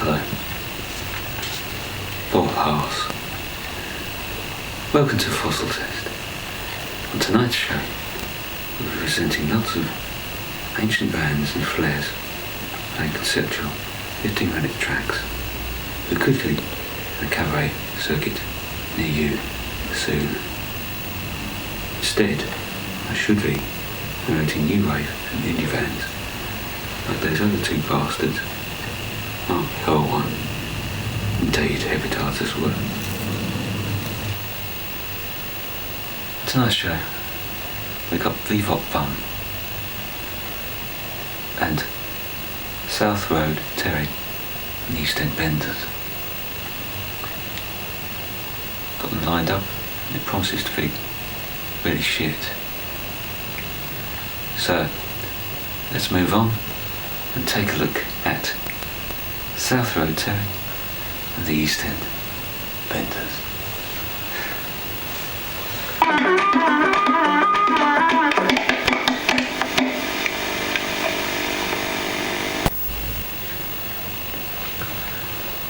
Hello. Bob H'arse. Welcome to Fossil Test. On tonight's show, we'll be presenting lots of ancient bands and flares playing conceptual 15-minute tracks who could be in a cabaret circuit near you soon. Instead, I should be promoting new wave and indie bands like those other two bastards, Mark L1 and David Hepatitis were. Tonight's show, we got Bebop Bum and South Road Terry and the East End Benders. Got them lined up and it promises to be really shit. So, let's move on and take a look at South Road Terry and the East End Benders.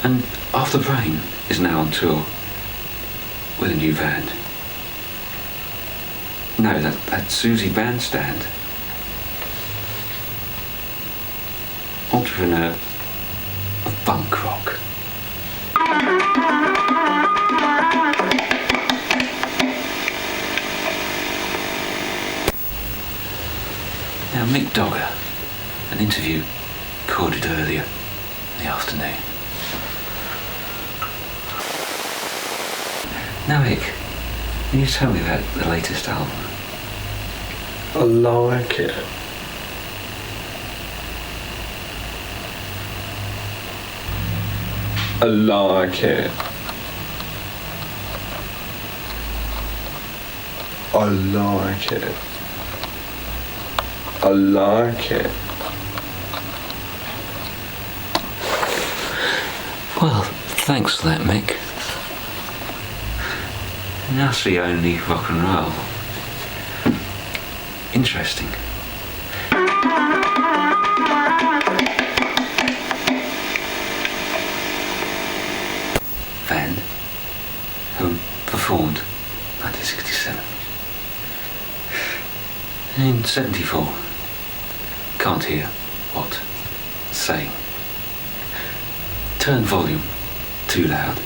And After Brain is now on tour with a new band. No, that's Susie Bandstand. Entrepreneur of punk rock. Now Mick Dogger, an interview recorded earlier in the afternoon. Now Mick, can you tell me about the latest album? I like it. I like it. I like it. I like it. Well, thanks for that, Mick. That's the only rock and roll. Interesting. Band who performed 1967. In 74, can't hear what saying. Turn volume too loud.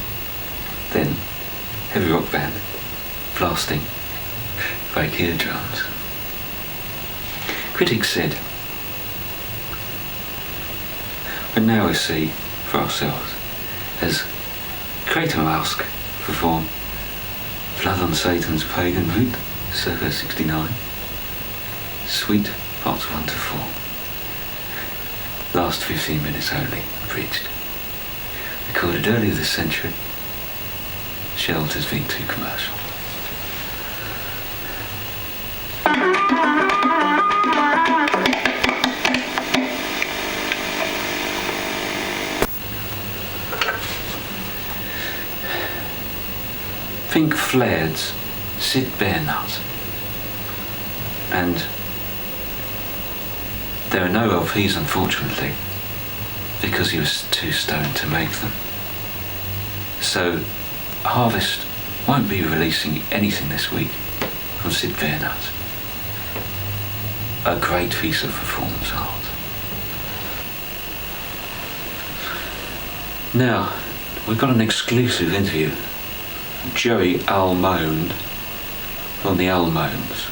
Then heavy rock band blasting fake eardrums. Critics said, but now we see for ourselves as Kratom Mask perform Blood on Satan's Pagan Root, circa 69, Sweet parts 1 to 4. Last 15 minutes only, abridged. Recorded earlier this century, shelved as being too commercial. Pink Flaird's Sid Bearnut, and there are no LPs unfortunately because he was too stoned to make them. So Harvest won't be releasing anything this week from Sid Bearnut. A great piece of performance art. Now, we've got an exclusive interview. Joey Almond from the Almonds.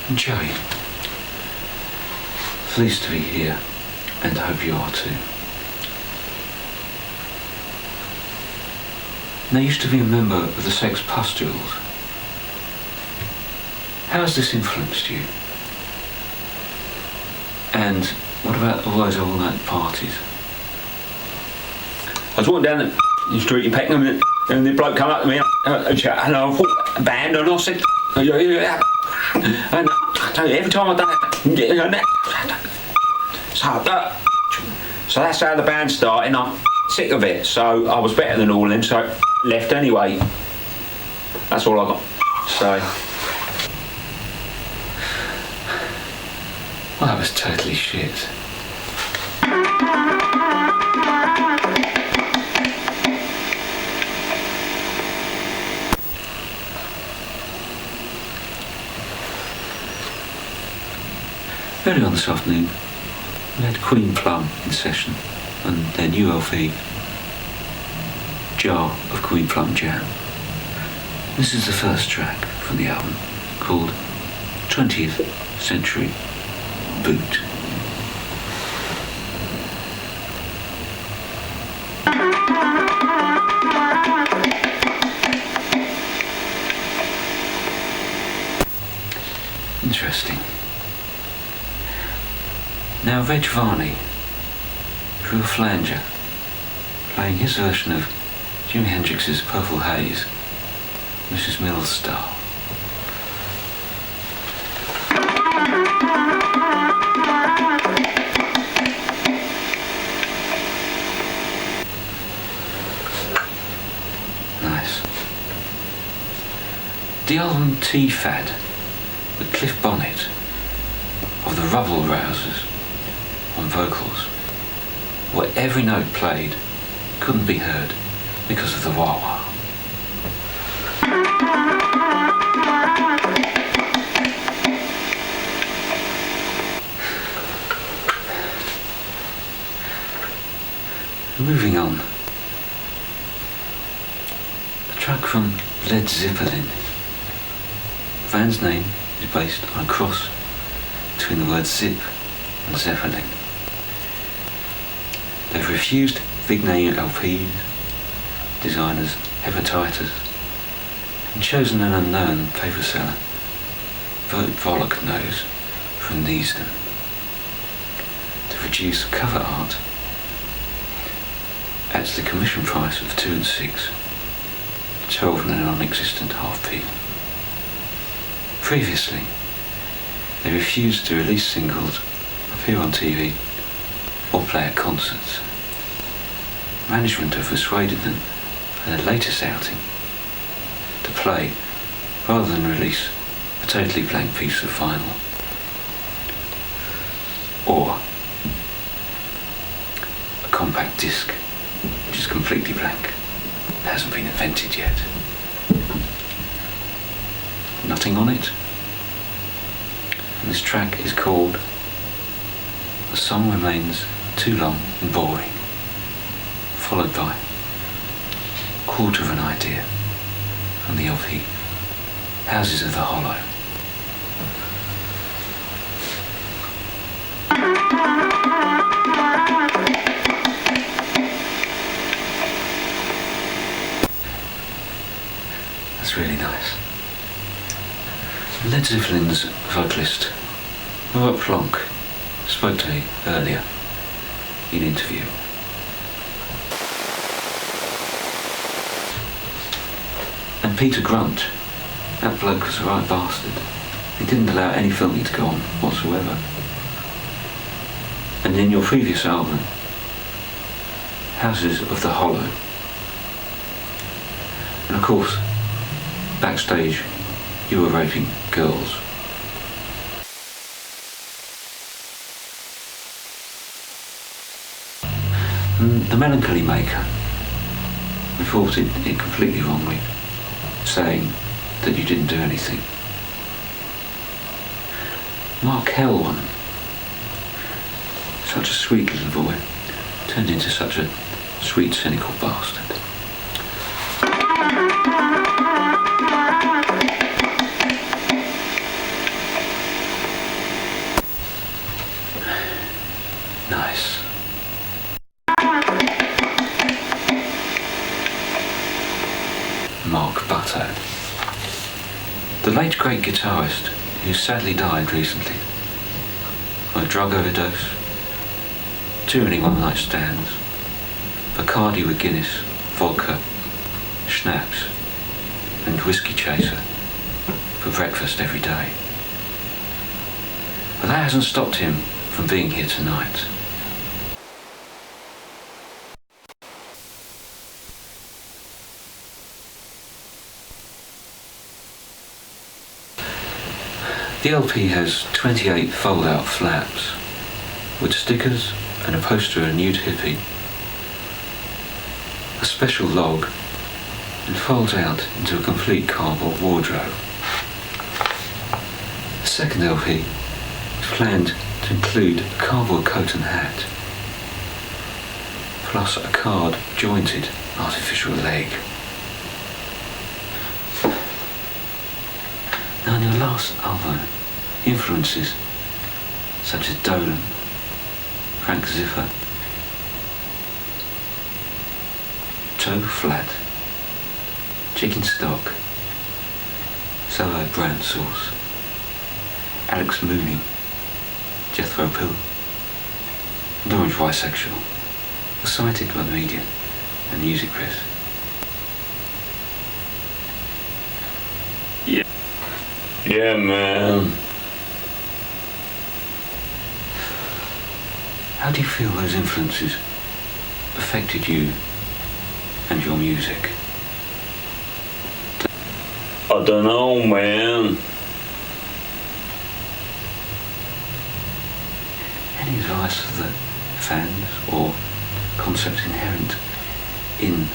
And Joey, pleased to be here, and I hope you are too. Now, you used to be a member of the Sex Pustules. How has this influenced you? And what about all those all-night parties? I was walking down the street in Peckham and the bloke come up to me and I thought band and I said, and every time I done it, so that's how the band started and I'm sick of it, so I was better than all of them, so left anyway. That's all I got to say. Well, that was totally shit. Earlier on this afternoon, we had Queen Plum in session and their new LP, Jar of Queen Plum Jam. This is the first track from the album, called 20th Century Boot. Interesting. Now Reg Varney drew a flanger, playing his version of Jimi Hendrix's Purple Haze, Mrs. Mills style. Nice. The album T-Fad with Cliff Bonnet of the Rubble Rousers on vocals, where every note played couldn't be heard because of the wah-wah. Moving on, a track from Led Zeppelin. The band's name is based on a cross between the word zip and Zeppelin. They've refused big name LPs, designers Hepatitis, and chosen an unknown paper seller, Bert Volok Nose from Neasden, to produce cover art at the commission price of 2 and 6, 12 and a non-existent half-p. Previously, they refused to release singles, appear on TV, or play at concerts. Management have persuaded them at their latest outing to play rather than release a totally blank piece of vinyl. Or a compact disc which is completely blank. It hasn't been invented yet. Nothing on it. And this track is called The Song Remains Too Long and Boring, followed by Quarter of an Idea from the LP Houses of the Hollow. That's really nice. Led Zeppelin's vocalist, Robert Plonk, spoke to me earlier in an interview. And Peter Grunt, that bloke was a right bastard. He didn't allow any filming to go on whatsoever. And in your previous album, Houses of the Hollow, and of course, backstage, you were raping girls. And the Melancholy Maker reported it completely wrongly, saying that you didn't do anything. Mark Helwan, such a sweet little boy, turned into such a sweet, cynical bastard. Nice. Mark Butto, the late great guitarist who sadly died recently from a drug overdose, too many one-night stands, Bacardi with Guinness, vodka, schnapps, and whiskey chaser for breakfast every day. But that hasn't stopped him from being here tonight. The LP has 28 fold-out flaps with stickers and a poster of a nude hippie, a special log, and folds out into a complete cardboard wardrobe. The second LP is planned to include a cardboard coat and hat, plus a card jointed artificial leg. Now, in your last album, influences such as Dolan, Frank Ziffer, Joe Flat, Chicken Stock, Soho Brown Sauce, Alex Mooney, Jethro Pill, and Orange Bisexual were cited by the media and music press. Yeah, man. How do you feel those influences affected you and your music? I don't know, man. Any advice for the fans or concepts inherent in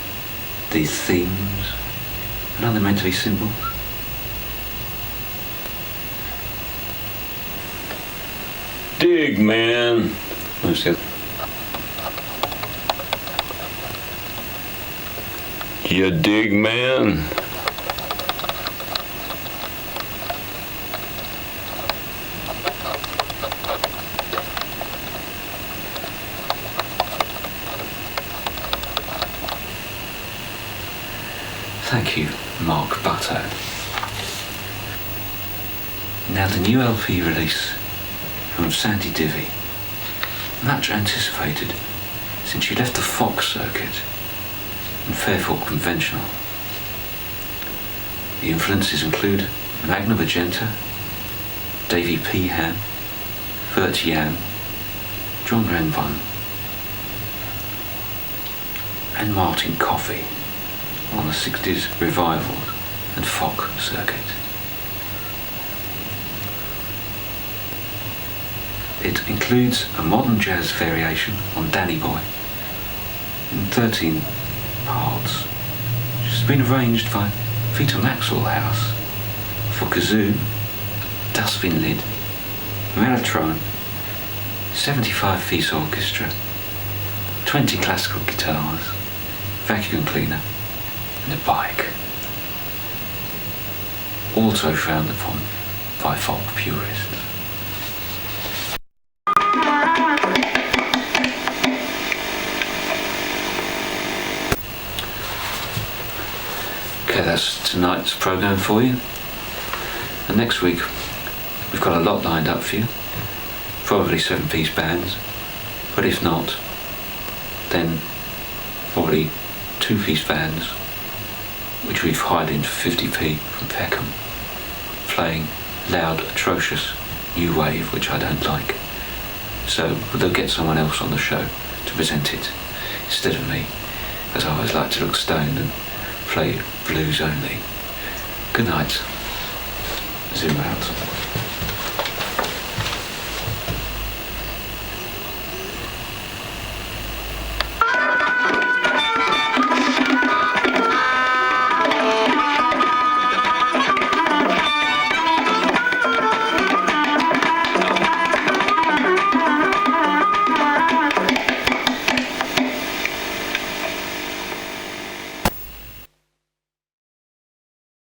these themes? And are they meant to be symbols? Dig, man. What's the other? You dig, man. Thank you, Mark Butto. Now the new LP release from Sandy Divvy, much anticipated since she left the Fox circuit and Fairfield Conventional. The influences include Magna Magenta, Davey Peahan, Vert Yam, John Renvon, and Martin Coffey on the 60s revival and folk circuit. It includes a modern jazz variation on Danny Boy in 13 parts, which has been arranged by Vito Maxwell House for kazoo, dustbin lid, mellotron, 75-piece orchestra, 20 classical guitars, vacuum cleaner, and a bike. Also frowned upon by folk purists. Okay, that's tonight's programme for you. And next week, we've got a lot lined up for you. Probably 7-piece bands, but if not, then probably 2-piece bands, which we've hired in for 50p from Peckham, playing loud, atrocious new wave, which I don't like. So they'll get someone else on the show to present it instead of me, as I always like to look stoned and play blues only. Good night. Zoom out.